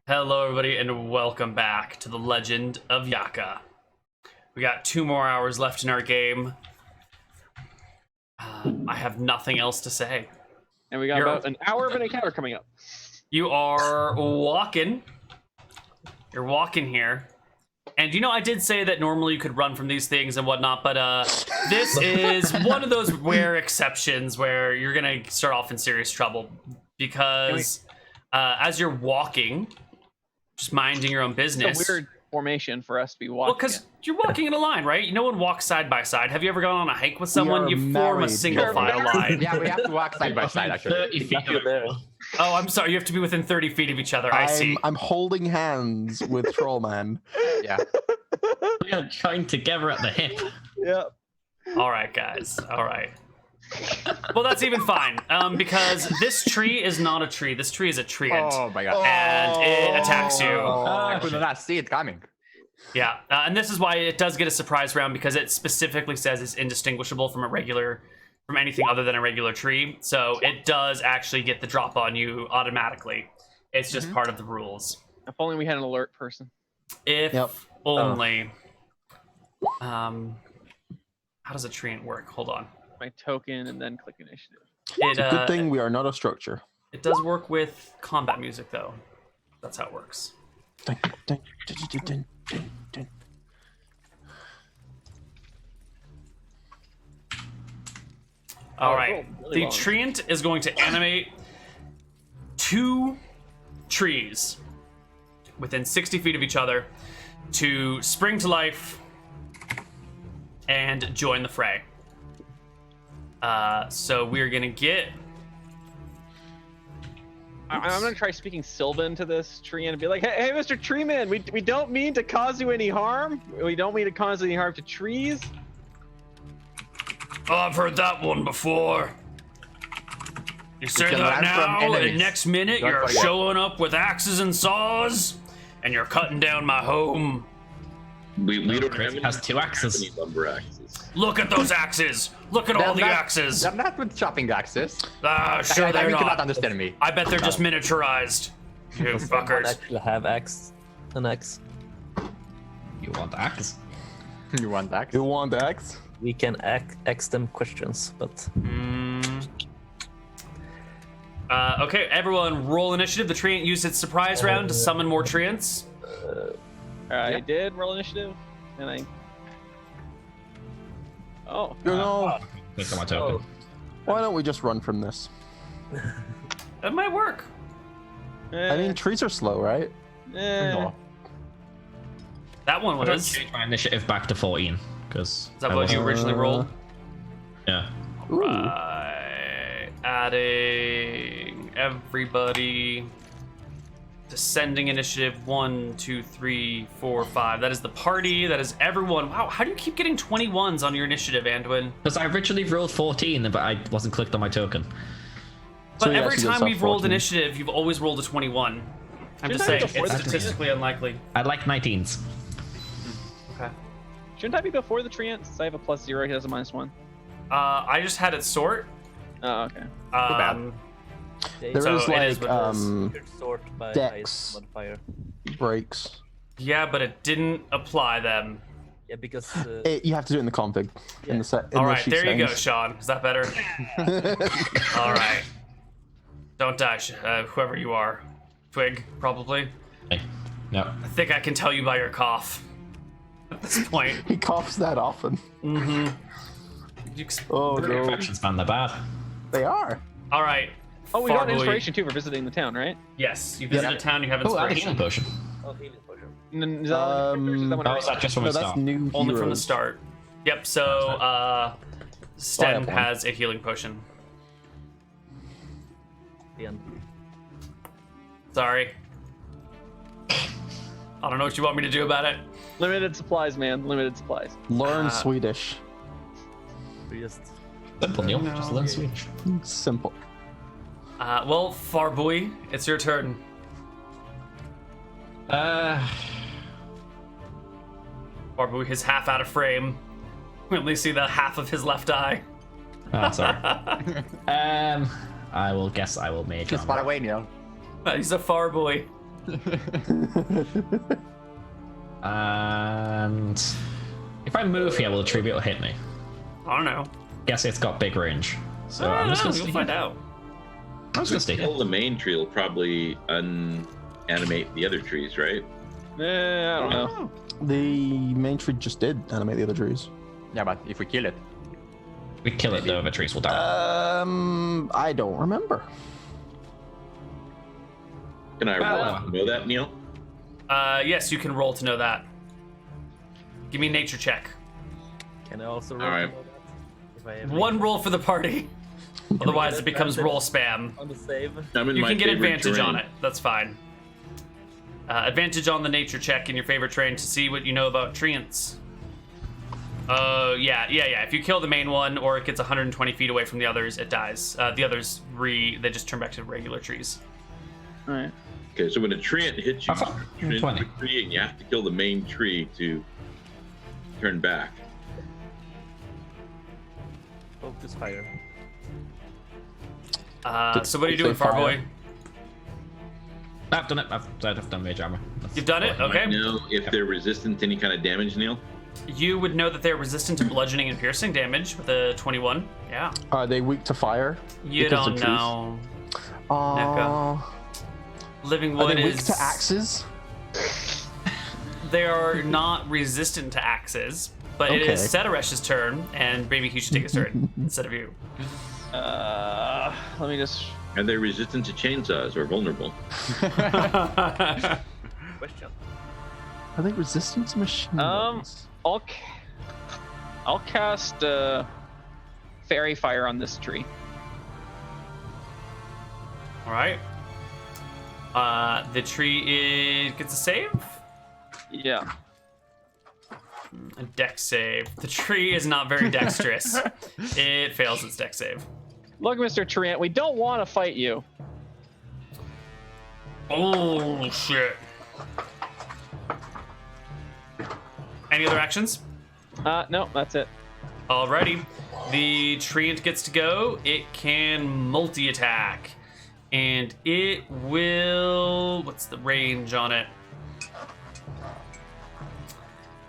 Hello, everybody, and welcome back to the Legend of Yaka. We got 2 more hours left in our game. I have nothing else to say. And we got about an hour of an encounter coming up. You are walking. You're walking here. And I did say that normally you could run from these things and whatnot, but this is one of those rare exceptions where you're going to start off in serious trouble. Because as you're walking, just minding your own business. It's a weird formation for us to be walking. Well, because you're walking in a line, right? No one walks side by side. Have you ever gone on a hike with someone? You form a single file line. Yeah, we have to walk side by side, actually. 30 feet of there. Oh, I'm sorry. You have to be within 30 feet of each other. I see. I'm holding hands with Trollman. Yeah. We are joined together at the hip. Yeah. All right, guys. All right. Well, that's even fine, because this tree is not a tree. This tree is a treant. Oh my god. And it attacks you. I could not see it coming. Yeah, and this is why it does get a surprise round, because it specifically says it's indistinguishable from anything other than a regular tree. So it does actually get the drop on you automatically. It's just part of the rules. If only we had an alert person. If only. How does a treant work? Hold on. My token and then click initiative. It's a good thing we are not a structure. It does work with combat music, though. That's how it works. All right. The treant is going to animate 2 trees within 60 feet of each other to spring to life and join the fray. So we're gonna get. I'm gonna try speaking Sylvan to this tree and be like, "Hey, Mr. Treeman, we don't mean to cause you any harm. We don't mean to cause any harm to trees." Oh, I've heard that one before. You say can that learn from now, and enemies. next minute Don't you're forget. showing up with axes and saws, and you're cutting down my home. We don't have Has 2 axes. any lumber axes. Look at those axes! Look at all the axes! They're not with chopping axes. Sure they're You cannot not. understand me. I bet they're just miniaturized. You I fuckers. actually have an axe. You want axe? You want axe? You want X? We can ask them questions, but Okay, everyone roll initiative. The treant used its surprise round to summon more treants. I did roll initiative, and I. Oh. No. Click on my token. Why don't we just run from this? That might work. I mean, trees are slow, right? No. That one I'm going was. to change my initiative back to 14, because... Is that what you originally rolled? Yeah. Ooh. Right. Adding everybody. Descending initiative 1, 2, 3, 4, 5. That is the party. That is everyone. Wow, how do you keep getting 21s on your initiative, Anduin? Because I originally rolled 14, but I wasn't clicked on my token. But So you every actually time just we've have rolled 14. initiative, you've always rolled a 21. I'm just saying, Shouldn't I be it's before the statistically unlikely. I like 19s. Okay. Shouldn't I be before the treant? Since I have a +0, he has a -1. I just had it sort. Oh, okay. Um, they There So is it is like what it is. you're sort by Dex. highest modifier. breaks. yeah, but it didn't apply them. Yeah, because You have to do it in the config. In the set. In All the right, sheet there you go, settings. Sean. Is that better? All right. Don't die, whoever you are. Twig, probably. Hey. No. I think I can tell you by your cough. At this point. He coughs that often. You Oh no. Infections, man, they're bad. They are. All right. Oh, we got Farboy. inspiration too for visiting the town, right? Yes, you visit a town, you have Oh, I have a inspiration. healing potion. oh, healing potion. Is that all the characters, or is that one Oh, I is that just from No, the that's start? new Only from the heroes. start. Yep, so Sten have one. has a healing potion. The end. Sorry. I don't know what you want me to do about it. Limited supplies, man. Limited supplies. Learn Swedish. We just Simple, Neal. Just learn Swedish. Simple. Well, Farboy, it's your turn. Farboy is half out of frame. We only see the half of his left eye. Oh, sorry. I will guess I will mage Just on. far away, Neal. He's a Farboy. And if I move here, will the tree be able to hit me? I don't know. Guess it's got big range. So I I'm don't just know. gonna You'll stay find here. out. I'm just gonna stay Kill here. the main tree will probably unanimate the other trees, right? I don't know. The main tree just did animate the other trees. Yeah, but if we kill it, We kill it, the other trees will die. I don't remember. Can I roll to know that, Neal? Yes, you can roll to know that. Give me a nature check. Can I also roll Alright. to know that? If I have One roll for the party. Otherwise, it becomes roll spam. on the save. I'm in You my can get favorite advantage on terrain. it. That's fine. Advantage on the nature check in your favorite terrain to see what you know about treants. Yeah. If you kill the main one or it gets 120 feet away from the others, it dies. The others they just turn back to regular trees. All right. Okay, so when a treant hits you, Oh, you turn into 20. a tree, and you have to kill the main tree to turn back. Focus fire. So what are you Say doing, Farboy? fire. I've done it. I've done mage armor. That's You've done it? all I Okay. Might know if they're resistant to any kind of damage, Neal. You would know that they're resistant to bludgeoning and piercing damage with a 21. Yeah. Are they weak to fire? You Because don't of trees? know. Are Living they wood weak is. to axes? They are not resistant to axes, but it is Okay. Setaresh's turn, and maybe he should take his turn instead of you. Let me just. Are they resistant to chainsaws or vulnerable? Question. Are they resistant to machine guns? I'll cast fairy fire on this tree. All right. The tree gets a save. Yeah. A dex save. The tree is not very dexterous. It fails its dex save. Look, Mr. Treant, we don't want to fight you. Oh shit. Any other actions? No, that's it. Alrighty. The treant gets to go. It can multi-attack. And it will... What's the range on it?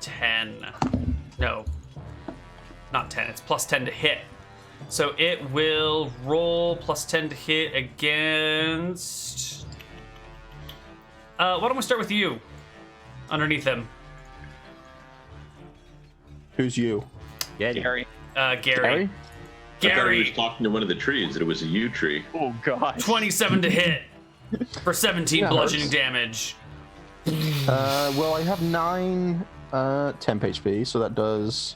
10. No. Not 10. It's plus 10 to hit. So it will roll plus 10 to hit against... why don't we start with you? Underneath him. Who's you? Yeah, Gary. Gary. Gary? I thought he was Gary. talking to one of the trees, that it was a yew tree. Oh, God. 27 to hit for 17 Yeah, bludgeoning hurts. damage. Well, I have 9 temp HP, so that does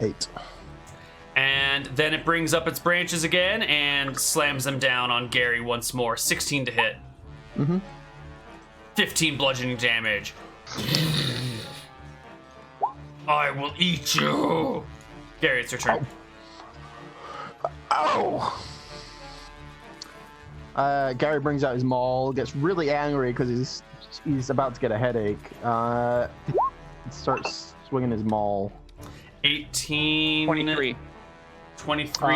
8. And then it brings up its branches again and slams them down on Gary once more. 16 to hit. 15 bludgeoning damage. I will eat you. Gary, it's your turn. Ow! Gary brings out his maul, gets really angry because he's about to get a headache. Starts swinging his maul. 18. 23. 23.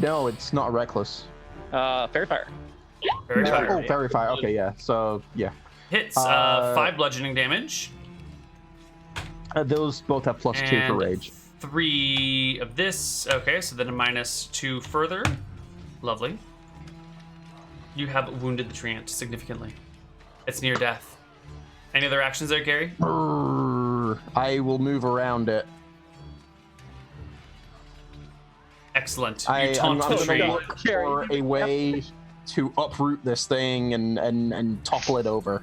No, it's not reckless. Fairy fire. Very Oh, fire. fairy fire. Okay, yeah. So yeah, Hits 5 bludgeoning damage. those both have plus 2 And for rage. 3 of this. Okay, so then a minus 2 further. Lovely. You have wounded the treant significantly. It's near death. Any other actions there, Gary? I will move around it. Excellent. You I'm taunt the going to tree. look for a way to uproot this thing and topple it over.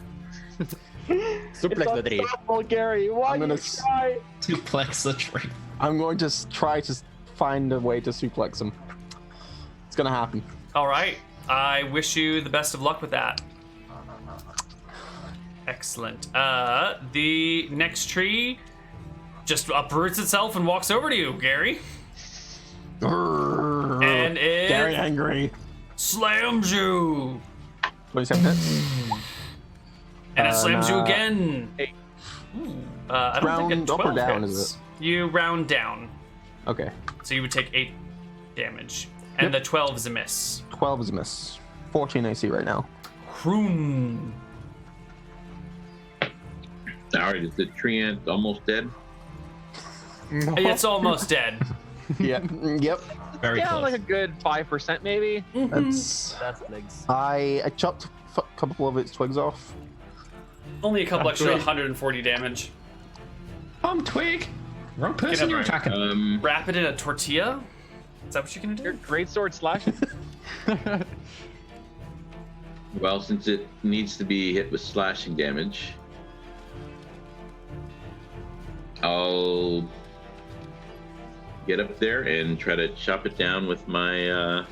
suplex the tree. Oh, Gary, why I'm do gonna you s- try? Suplex the tree. I'm going to try to find a way to suplex him. It's gonna happen. All right. I wish you the best of luck with that. Excellent. The next tree just uproots itself and walks over to you, Gary. And it Gary angry. slams you. 27 hits. And it slams you nah. again. Hey. Ooh, I don't think a Round up or 12 down, hits. is You round down. Okay. So you would take 8 damage. And the 12 is a miss. 12 is a miss. 14 AC right now. Vroom. All right, is the Treant almost dead? It's almost dead. Yeah. Yep. Very Yeah, close. like a good 5% maybe. That's. That's legs. I chopped a couple of its twigs off. Only a couple extra 140 damage. Twig. Wrong person you're attacking. Wrap it in a tortilla? Is that what you're gonna Your do? great sword slashes. Well, since it needs to be hit with slashing damage, I'll get up there and try to chop it down with my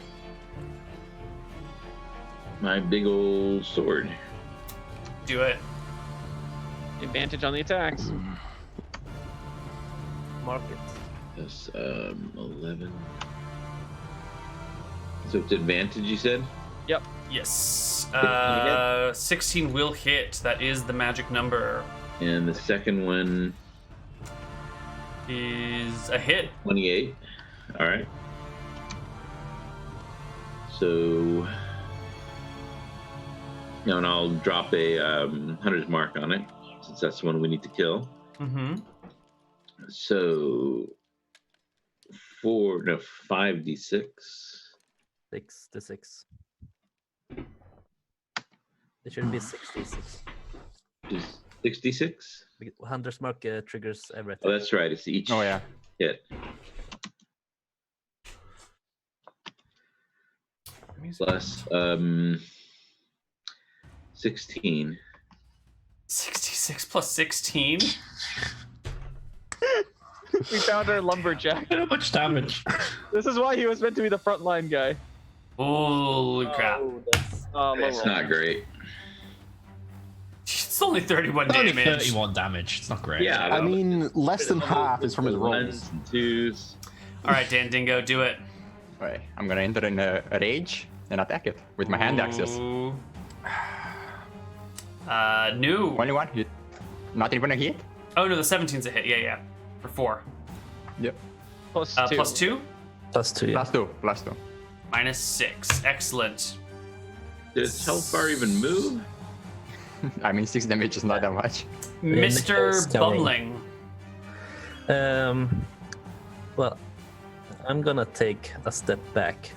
my big old sword. Do it. Advantage on the attacks. Mark it. That's 11. So it's advantage, you said? Yep. Yes. you 16 will hit. That is the magic number. And the second one, Is a hit. 28. All right. So, no, and I'll drop a hunter's mark on it since that's the one we need to kill. Mm-hmm. So, 5d6. 6 to 6. It should be 66. Is 66? Hunter's mark triggers everything. Oh, that's right. It's each Oh yeah. hit. Plus 16. 66 plus 16. We found our lumberjack. How much damage? This is why he was meant to be the frontline guy. Holy crap. Oh, that's Low That's roll. not great. It's only 31 Only damage. 31 damage. It's not great. Yeah. I mean, less than half is from his rolls. Ones and twos. All right, Dan Dingo, do it. Alright, I'm gonna enter in a rage and attack it with my hand axes. Ooh. New. Only one hit. Not even a hit? Oh no, the 17's a hit. Yeah, yeah. For 4. Yep. Plus 2. Plus 2. plus 2. Yeah. Plus two. Minus 6. Excellent. Does Hellfire even move? I mean, 6 damage is not that much. Mr. Nicholas telling. Bumling. Well, I'm gonna take a step back.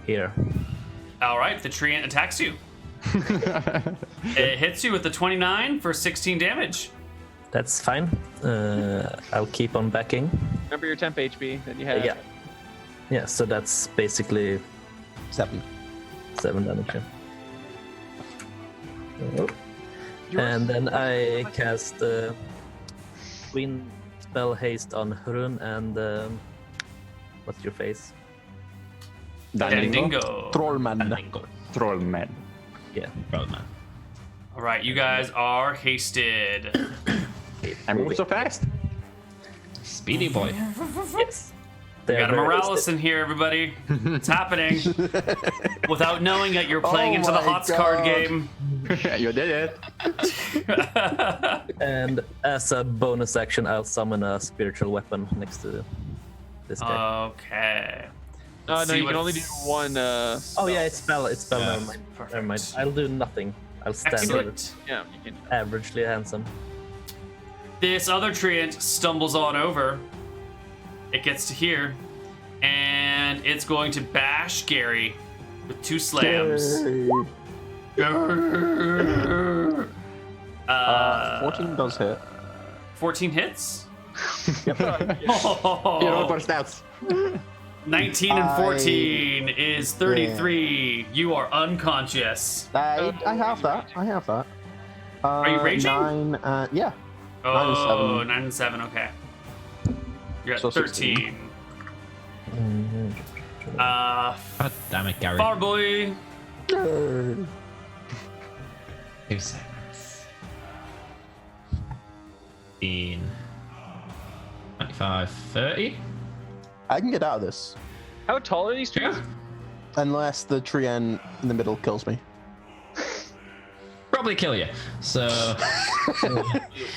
Here. All right, the Treant attacks you. It hits you with the 29 for 16 damage. That's fine. I'll keep on backing. Remember your temp HP that you have. Yeah. Yeah, so that's basically 7. 7 damage. Yeah. And then I cast Wind Spell Haste on Hrun and what's your face? Dan Dingo? Dingo. Trollman. Trollman. Yeah. Roadman. All right, you guys are hasted. I move so fast. Speedy boy. Yes. We got a They're very Morales in here, everybody. It's happening. Without knowing it, you're playing Oh into the my HOTS God. card game. You did it. And as a bonus action, I'll summon a spiritual weapon next to this guy. Okay. No, See you can what only do it's- one. Oh yeah, it's spell. It's spell. Yeah. Never mind. Never mind. I'll do nothing. I'll stand there, Excellent. Yeah, you can. averagely handsome. This other Treant stumbles on over. It gets to here, and it's going to bash Gary with 2 slams. 14 does hit. 14 hits. You roll for stats. 19 and 14 is 33. You are unconscious. I have that. I have that. Are you raging? 9, yeah. Oh, 7. 9 and 7, okay. You're at So 13. God damn it, Gary. Far boy. 2 seconds. 15. 25, 30. I can get out of this. How tall are these trees? Yeah. Unless the Treant in the middle kills me. Probably kill you. So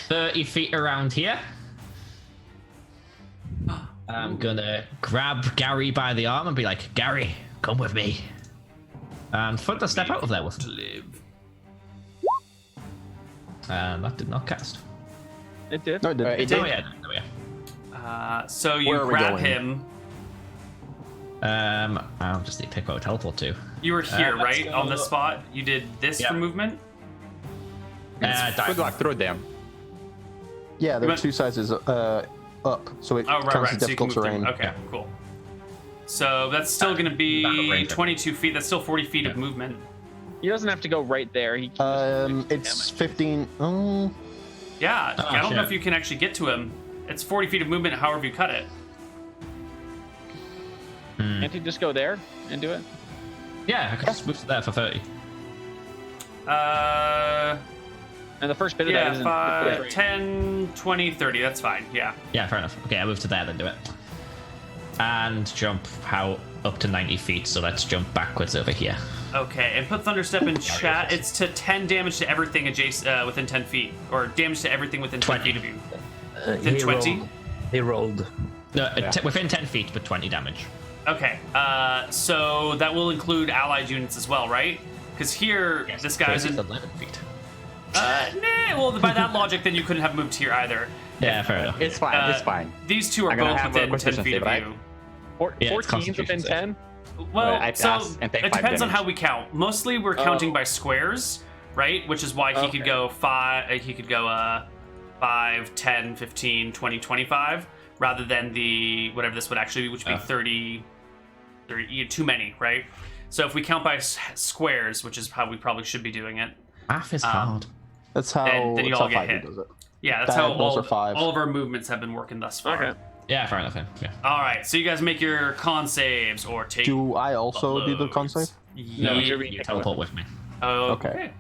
30 feet around here. I'm gonna grab Gary by the arm and be like, Gary, come with me. And Thunder step out of there with To him. live. And that did not cast. It did. No, it didn't. It did. Oh yeah, there we are. So you Where are we grab going? him. I'll just need to pick where I teleport to. You were here, let's right? go- On this spot? You did this Yeah. for movement? Good luck through them. Yeah, there You are two sizes up, so it Oh, right, counts right. as So you can difficult move through. terrain. Okay, cool. So that's still going to Battle be range. 22 feet. That's still 40 feet of movement. He doesn't have to go right there. He can It's 15. Yeah, Oh, I don't know shit. if you can actually get to him. It's 40 feet of movement, however you cut it. Can't he just go there and do it? Yeah, I could just move to there for 30. And the first bit of that Yeah, isn't 5, 10, 20, 30. That's fine. Yeah. Yeah, fair enough. Okay, I move to there, then do it. And jump how up to 90 feet, so let's jump backwards over here. Okay, and put Thunderstep in chat. It's to 10 damage to everything adjacent within 10 feet, or damage to everything within 10 20. feet of you. He 20? rolled. He rolled. No, within 10 feet, but 20 damage. Okay, so that will include allied units as well, right? Because here, this guy's in. 11 feet. Nah, well, by that logic, then you couldn't have moved here either. Yeah, fair enough. It's fine. It's fine. These two are I'm gonna both have a within 10 Constitution feet of save, right? you. Yeah, it's 14 within Constitution save. 10. Well, I so pass and take it 5 depends on damage. how we count. Mostly, we're counting by squares, right? Which is why he could Okay. go 5. He could go 5, 10, 15, 20, 25, rather than the whatever this would actually be, which would be 30. Too many, right? So if we count by squares, which is how we probably should be doing it. Math is hard. That's how, Then you that's all how get 5 hit. does it. Yeah, that's how Diagonals are 5. all of our movements have been working thus far. Okay. Yeah, fair enough. Yeah. All right, so you guys make your con saves or take. Do I also do the con save? No, Yeah. you're You teleport with me. Okay.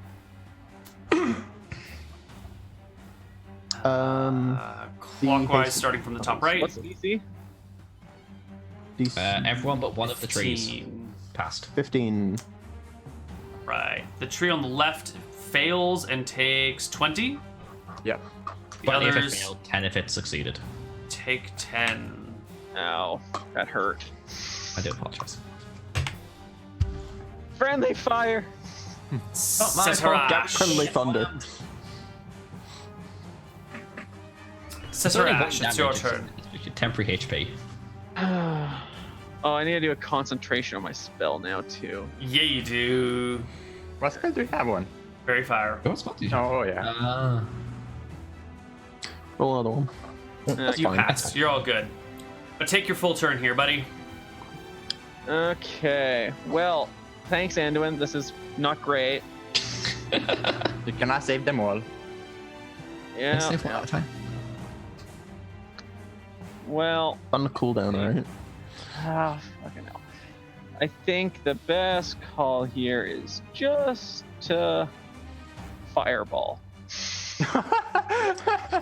Clockwise, starting from the top right. What's the DC? Everyone but one of the trees 15. passed. 15. Right. The tree on the left fails and takes 20. Yep. The 20 if it others failed, 10 if it succeeded. take 10. Ow, that hurt. I do apologize. Friendly fire. Sesarash. Friendly thunder. Sesarash, it's your turn. It's your temporary HP. Oh, I need to do a concentration on my spell now too. Yeah, you do. What spell do you have one? Very fire. What spot did you Oh, yeah. Roll another one. That's You fine. pass. You're all good. But take your full turn here, buddy. Okay. Well, thanks, Anduin. This is not great. You cannot save them all. Yeah. Save one at a time. Well, On the cooldown, right? fucking hell. I think the best call here is just to fireball.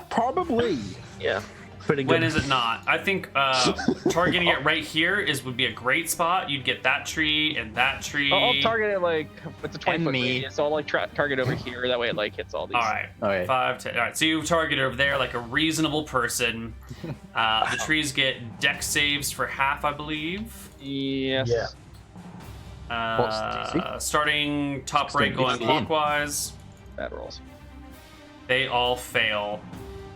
Probably. Yeah. Pretty good. When is it not? I think targeting it right here would be a great spot. You'd get that tree and that tree. I'll target it like it's a 20 foot me. radius, so I'll like target over here. That way it like hits all these. All right. Okay. 5, 10. All right. So you target over there like a reasonable person. The trees get dex saves for half, I believe. Yes. Yeah. What's the DC? Starting top right, Still going 16. clockwise. Bad rolls. They all fail.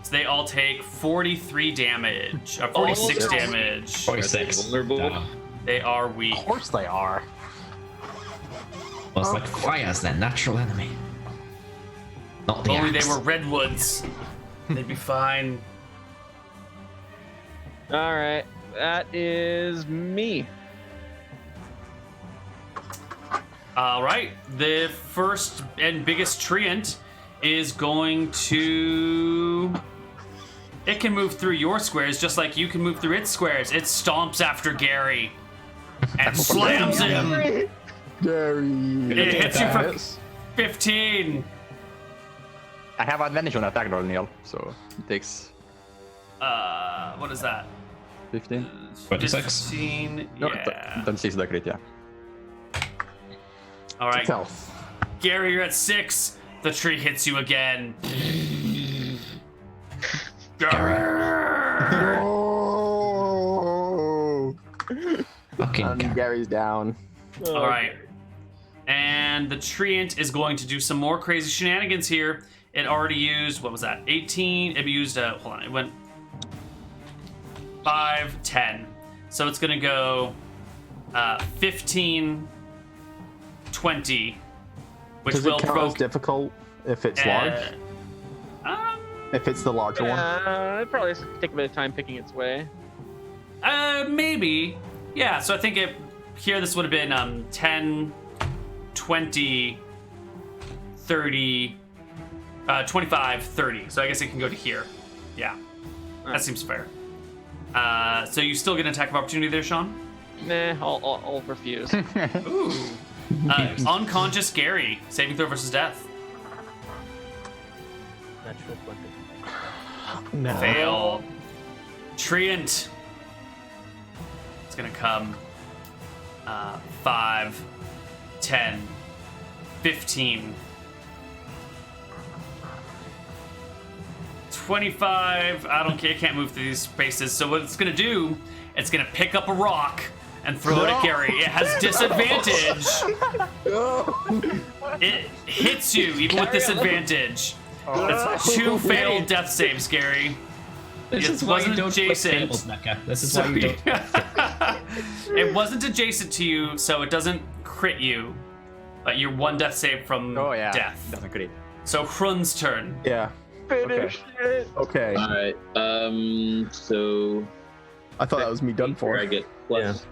So they all take 43 damage. 46 damage. 46. Vulnerable. No. They are weak. Of course they are. Well, it's like fire's their natural enemy. Not the Only they axe. were redwoods. They'd be fine. All right. That is me. All right. The first and biggest treant is going to. It can move through your squares just like you can move through its squares. It stomps after Gary and slams him. Gary. It hits you for 15. I have advantage on attack roll, Neal, so it takes What is that? 15. 26. 15. No, Yeah. 26 the crit, yeah. All right. Health. Gary, you're at 6. The tree hits you again. Gary. Oh. Fucking And Gary. Gary's down. All right. And the Treant is going to do some more crazy shenanigans here. It already used, what was that? 18. It used, hold on, it went 5, 10. So it's going to go 15, 20, which Does will it count as provoke. difficult if it's large? If it's the larger one? It probably has to take a bit of time picking its way. Maybe. Yeah, so I think here this would have been 10, 20, 30, 25, 30. So I guess it can go to here. Yeah, that seems fair. So you still get an attack of opportunity there, Sean? Nah, I'll refuse. Ooh. Unconscious Gary, saving throw versus death. Natural 20. No. Fail. Treant. It's gonna come 5, 10, 15, 25. I don't care. It can't move through these spaces. So what it's gonna do, it's gonna pick up a rock and throw it at Gary. It has disadvantage. It hits you even with disadvantage. That's 2 failed death saves, Gary. This It is why you wasn't don't click adjacent. tables, Mecca. This is why you don't. It wasn't adjacent to you, so it doesn't crit you. But you're 1 death save from Oh yeah. death. Doesn't crit. So Hrun's turn. Yeah. Finish it. Okay. All right. So I thought that was me done where I for. get plus,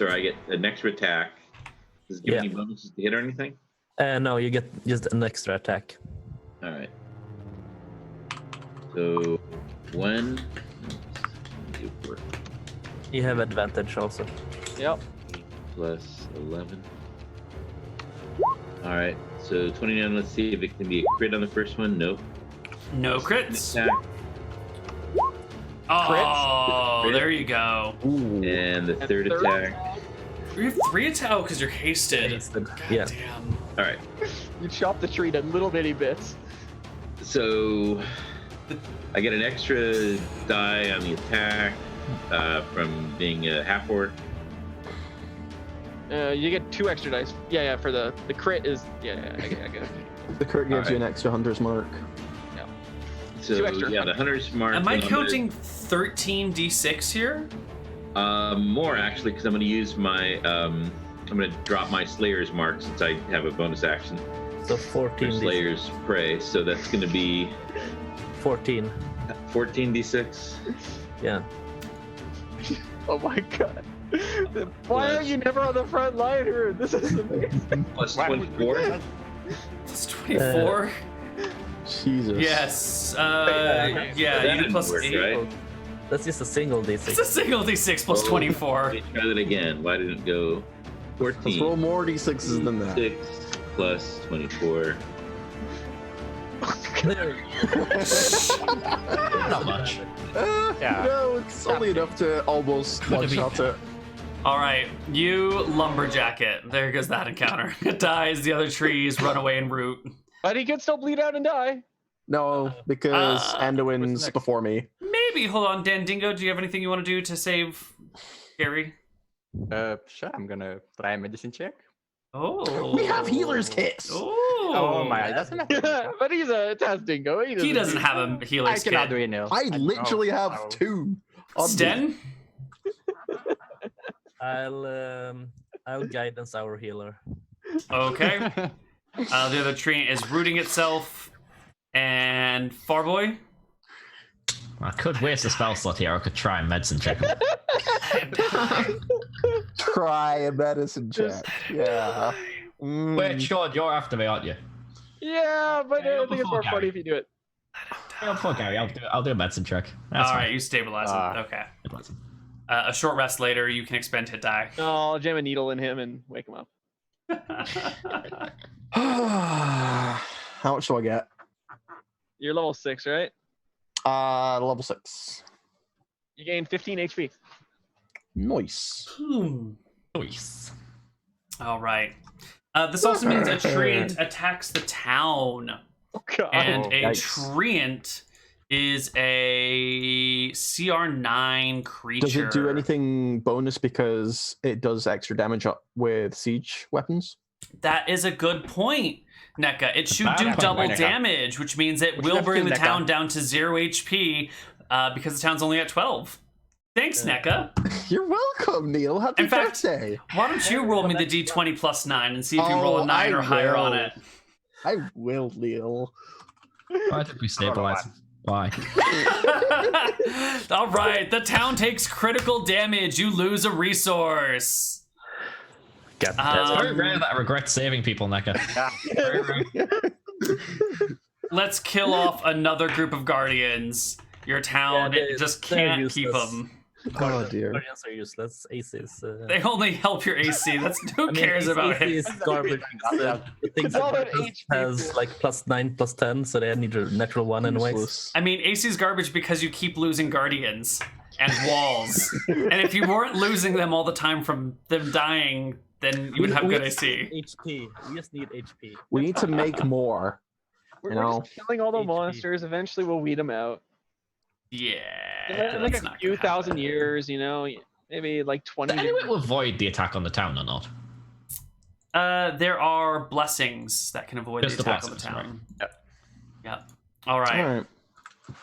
or I get an extra attack. Does it give Yeah. any bonuses to hit or anything? No, you get just an extra attack. All right. So 1, 2, 4, You have advantage also. Yep. plus 11. All right. So 29. Let's see if it can be a crit on the first one. Nope. No An crits. attack, Oh, Crit. there you go. Ooh. and the third third attack. You have 3 attack because you're hasted. Yeah. Damn. All right. You chop the tree to little bitty bits. So I get an extra die on the attack from being a half orc. You get 2 extra dice. Yeah, for the crit is I get it. The crit gives you Alright. an extra hunter's mark. So 2 extra. yeah, the hunter's mark. Am I and I'm counting 13 d6 here? more actually, because I'm going to use my. I'm going to drop my Slayer's mark since I have a bonus action. So For 14. Slayer's prey, so that's going to be 14. 14d6. Yeah. Oh my god. Why are you never on the front line here? This is amazing. Plus 24. Plus 24? Jesus. Yes. Yeah, you do didn't plus work, 8. right? That's just a single It's a d6. single d6 plus Oh. 24. Let me try that again. Why didn't it go? Let's 14. roll more d6s than that. 6 plus 24. Not much. Yeah. No, it's only enough to almost Could have one-shot been. it. All right, you lumberjack it. There goes that encounter. It dies, the other trees run away and root. But he could still bleed out and die. No, because Anduin's next? before me. Maybe, hold on, Dan Dingo, do you have anything you want to do to save Gary? Sure. I'm gonna try a medicine check. Oh. We have healer's kits! Oh my! Doesn't matter. But he's a test dingo. He doesn't have a I healer's cannot do kit. it now. I literally have Oh. 2. on me. Sten? I'll guidance our healer. Okay. The other tree is rooting itself. And Farboy? I could waste a spell slot here. I could try and medicine check him. Try a medicine check. Yeah. Mm. Wait, Sean, you're after me, aren't you? Yeah, but Yeah, I think it's more before funny Gary. if you do it. Oh, fuck Gary, I'll do a medicine check. That's All fine. right, you stabilize him. Okay. Medicine. A short rest later, you can expend hit die. I'll jam a needle in him and wake him up. How much do I get? You're level 6, right? Level 6. You gain 15 HP. Nice. Nice. All right. This also means a treant attacks the town. Oh god. And a yikes. treant is a CR9 creature. Does it do anything bonus because it does extra damage up with siege weapons? That is a good point, NECA. It should do point, double NECA. damage, which means it will that's bring good, the NECA. town down to 0 HP because the town's only at 12. Thanks, NECA. You're welcome, Neal. Happy In fact, birthday. Why don't you roll me the d20 plus 9 and see if you roll a 9 or higher on it? I will, Neal. Why did we stabilize? Why? All right, the town takes critical damage. You lose a resource. It's very rare that I regret saving people, NECA. Very rare. Let's kill off another group of guardians. Your town Yeah, just they're can't keep useless. them. Oh dear. Guardians are useless. ACs. They only help your AC. That's who I mean, cares about AC it. is garbage. The things It's all that about HP. has like +9, +10, so they need a natural 1 anyways. Useless. I mean, AC is garbage because you keep losing guardians and walls. And if you weren't losing them all the time from them dying, then you would have good AC. HP. We just need HP. We need to make more. We're You know, just killing all the HP. monsters. Eventually, we'll weed them out. Yeah. In like that's a not few gonna thousand happen. years, you know, maybe like 20 Did years. anyone avoid the attack on the town or not? There are blessings that can avoid Just the the attack on the blessings, town. right. Yep. All right. all right. I'm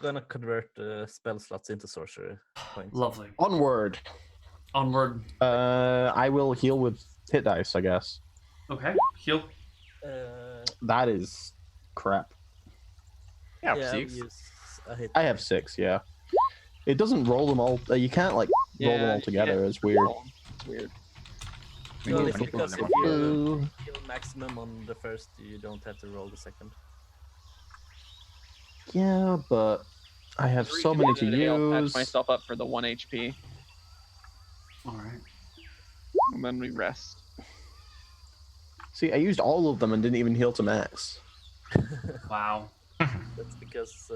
gonna convert spell slots into sorcery points. Lovely. Onward. Onward. I will heal with hit dice, I guess. Okay. Heal. That is crap. Yeah, Yeah, six. use a hit. I have 6, yeah. It doesn't roll them all. You can't like roll them all together. It's weird. It's weird. Well, need it's to because if roll you kill maximum on the first, you don't have to roll the second. Yeah, but I have so many to I'll patch use. myself up for the 1 HP, All right. and then we rest. See, I used all of them and didn't even heal to max. Wow. That's because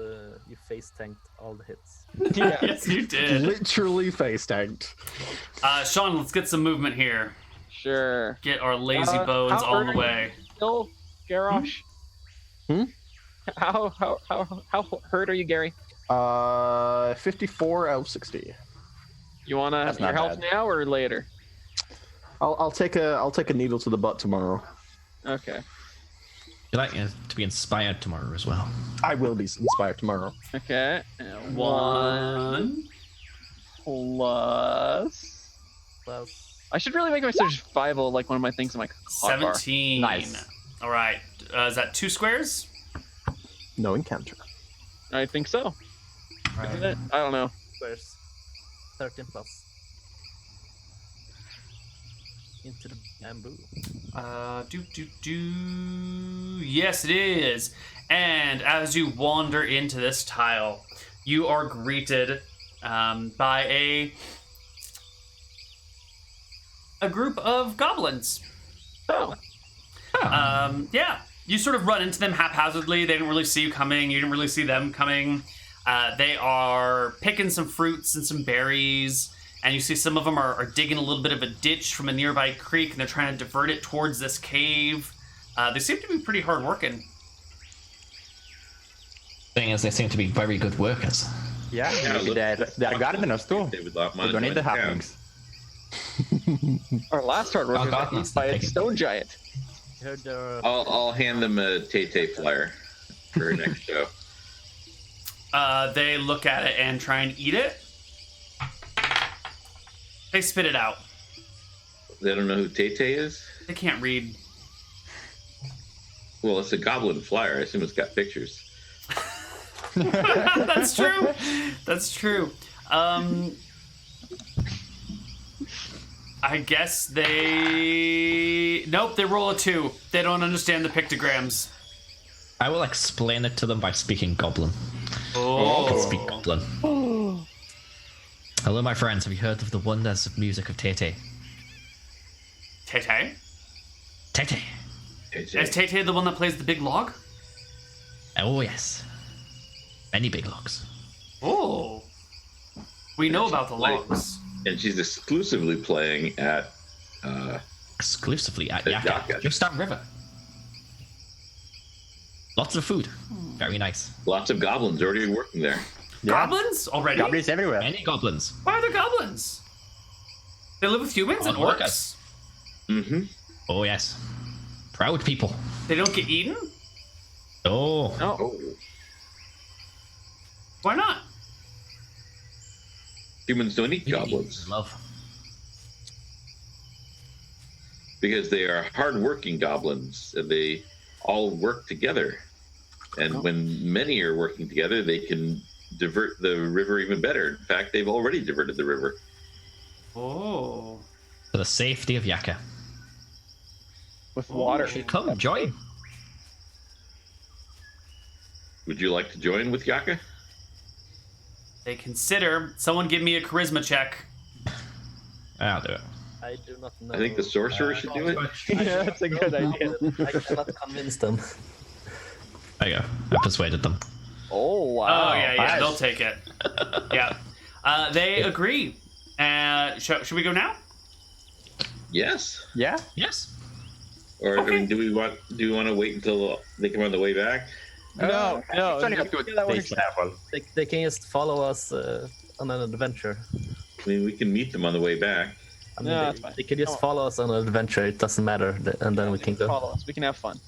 you face tanked all the hits. Yes, you did. Literally face tanked. Sean, let's get some movement here. Sure. Get our lazy Uh, bones how on the early- way. Still, Garrosh? Hmm? How hurt are you, Gary? 54 out of 60. You wanna That's your not health bad. now or later? I'll take a needle to the butt tomorrow. Okay. You like to be inspired tomorrow as well. I will be inspired tomorrow. Okay. 1. plus. Plus, I should really make my survival like one of my things in my hotbar. 17. Nice. All right. Is that 2 squares? No encounter. I think so. Isn't it? I don't know. squares. 13 plus. Into the bamboo. Yes, it is. And as you wander into this tile, you are greeted by a group of goblins. Oh. Yeah, you sort of run into them haphazardly. They didn't really see you coming. You didn't really see them coming. They are picking some fruits and some berries. And you see some of them are digging a little bit of a ditch from a nearby creek, and they're trying to divert it towards this cave. They seem to be pretty hard working. Thing is, they seem to be very good workers. Yeah, Yeah, maybe they're gardeners too. They would lot We don't need the halflings. Our last hard work Oh, was God, eaten by a take it. stone giant. I heard there are I'll hand them a Tay flyer for next show. They look at it and try and eat it. They spit it out. They don't know who Tay is? They can't read. Well, it's a goblin flyer. I assume it's got pictures. That's true. That's true. I guess they... Nope, they roll a 2. They don't understand the pictograms. I will explain it to them by speaking Goblin. I Oh. can speak Goblin. Hello, my friends. Have you heard of the wonders of music of Tay-Tay? Tay-Tay? Tay-Tay. Is Tay-Tay the one that plays the big log? Oh, yes. Many big logs. Oh. We know about the logs. And she's exclusively playing at Exclusively at At Yaka, Yaka. just downriver. Lots of food. Very nice. lots of goblins already working there. Goblins? Already? Goblins everywhere. Many goblins. Why are there goblins? They live with humans and Hard orcs? workers. Mm-hmm. Oh yes. Proud people. They don't get eaten? Oh. Oh. Why not? Humans don't eat goblins Love. because they are hardworking goblins and they all work together. And when many are working together, they can divert the river even better. In fact, they've already diverted the river. Oh. For the safety of Yaka. With water. Come, join. Would you like to join with Yaka? They consider. Someone give me a charisma check. I'll do it. I do not know. I think the sorcerer should do it. Yeah, that's a good idea. I cannot convince them. There you go. I persuaded them. Oh, wow. Oh, yeah, nice. they'll take it. Yeah. They agree. Should we go now? Yes. Yeah. Yes. Or I Okay. mean, do we want to wait until they come on the way back? No. It's only up to Yeah, that base works. level. They can just follow us on an adventure. I mean, we can meet them on the way back. I mean, No, that's fine. they could just follow us on an adventure. It doesn't matter, and then we can go. Follow us. We can have fun.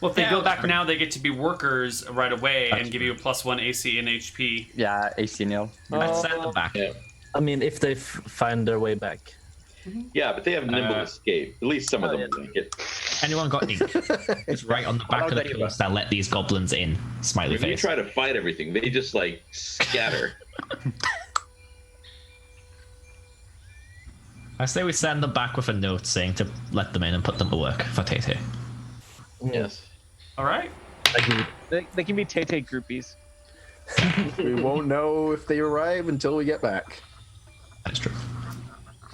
Well, if they Yeah, go back that's now, they get to be workers right away That's and give you a +1 AC and HP. Yeah, AC Neal. Let's send them back. Yeah. I mean, if they find their way back. Yeah, but they have nimble escape. At least some of them yeah. make it. Anyone got ink? It's right on the back of the post that let these goblins in. Smiley When you face. try to fight everything, they just like scatter. I say we send them back with a note saying to let them in and put them to work for Tate. Yes. All right. Agreed. They can be Tay-Tay groupies. We won't know if they arrive until we get back. That's true.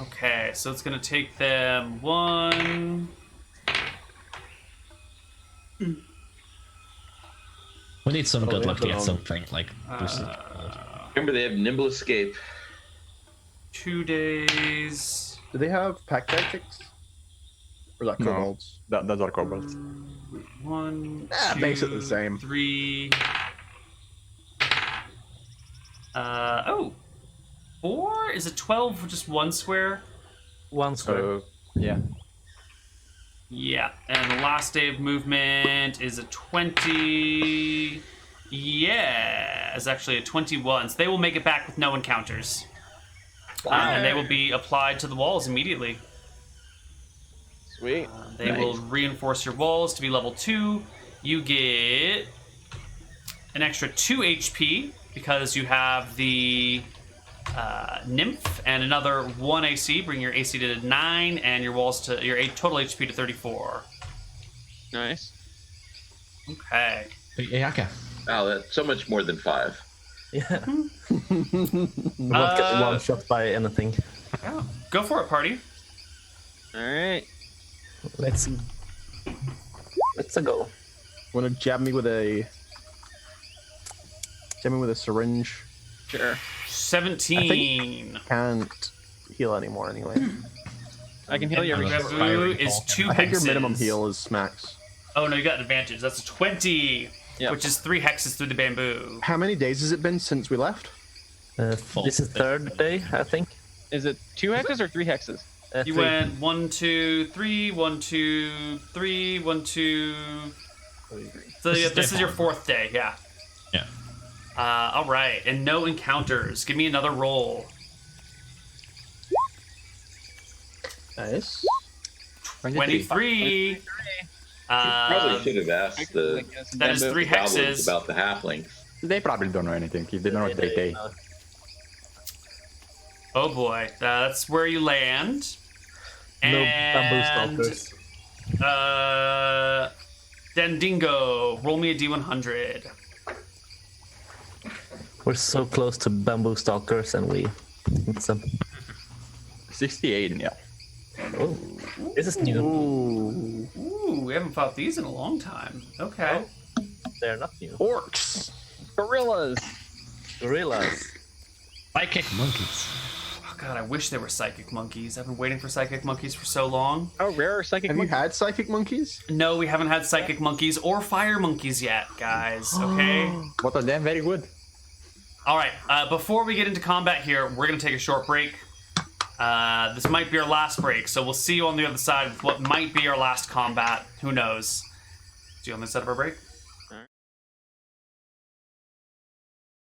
Okay, so it's going to take them 1... We need some good yeah, luck to get but, something like boosted. Remember, they have nimble escape. 2 days. Do they have pack tactics? Or is that No. kobolds? Those are kobolds. 1, Ah, 2, makes it the same. 3. 4? Is it 12 for just one square? One square. So, yeah. Yeah, and the last day of movement is a 20. Yeah, it's actually a 21. So they will make it back with no encounters. And they will be applied to the walls immediately. Sweet. They will reinforce your walls to be level 2. You get an extra 2 HP because you have the nymph, and another 1 AC, bring your AC to 9 and your walls to your total HP to 34. Nice. Okay. Yaka. Wow, that's so much more than 5. Yeah. Not get one shot by anything. Yeah. Go for it, party. All right. Let's go. Wanna jab me with a syringe? Sure. 17. Can't heal anymore anyway. I can heal you every That's time. Babu is 2 I think your hexes. minimum heal is max. Oh no, you got an advantage. That's a 20, Yep. which is 3 hexes through the bamboo. How many days has it been since we left? This is third day, I think. Is it 2 hexes or 3 hexes? You 3. went 1, 2, 3, 1, 2, 3, 1, 2. So This yeah, is this day is your 4. 4th day, yeah. Yeah. All right, and no encounters. Give me another roll. Nice. 23. Probably should have asked the That is 3 goblins hexes. about the halflings. They probably don't know anything. They don't know what they Oh boy, that's where you land. No And bamboo stalkers. Dendingo, roll me a D100. We're so close to bamboo stalkers, and we. It's a, 68, yeah. oh, this is new. Ooh. Ooh, we haven't fought these in a long time. Okay. They're not new. Orcs. Gorillas. Gorillas. Psychic monkeys. Oh god, I wish there were psychic monkeys. I've been waiting for psychic monkeys for so long. How rare are psychic Have you monkeys? had psychic monkeys? No, we haven't had psychic monkeys or fire monkeys yet, guys. Okay. Both of them very good. All right. Before we get into combat here, we're gonna take a short break. This might be our last break, so we'll see you on the other side with what might be our last combat. Who knows? See you on this side of our break.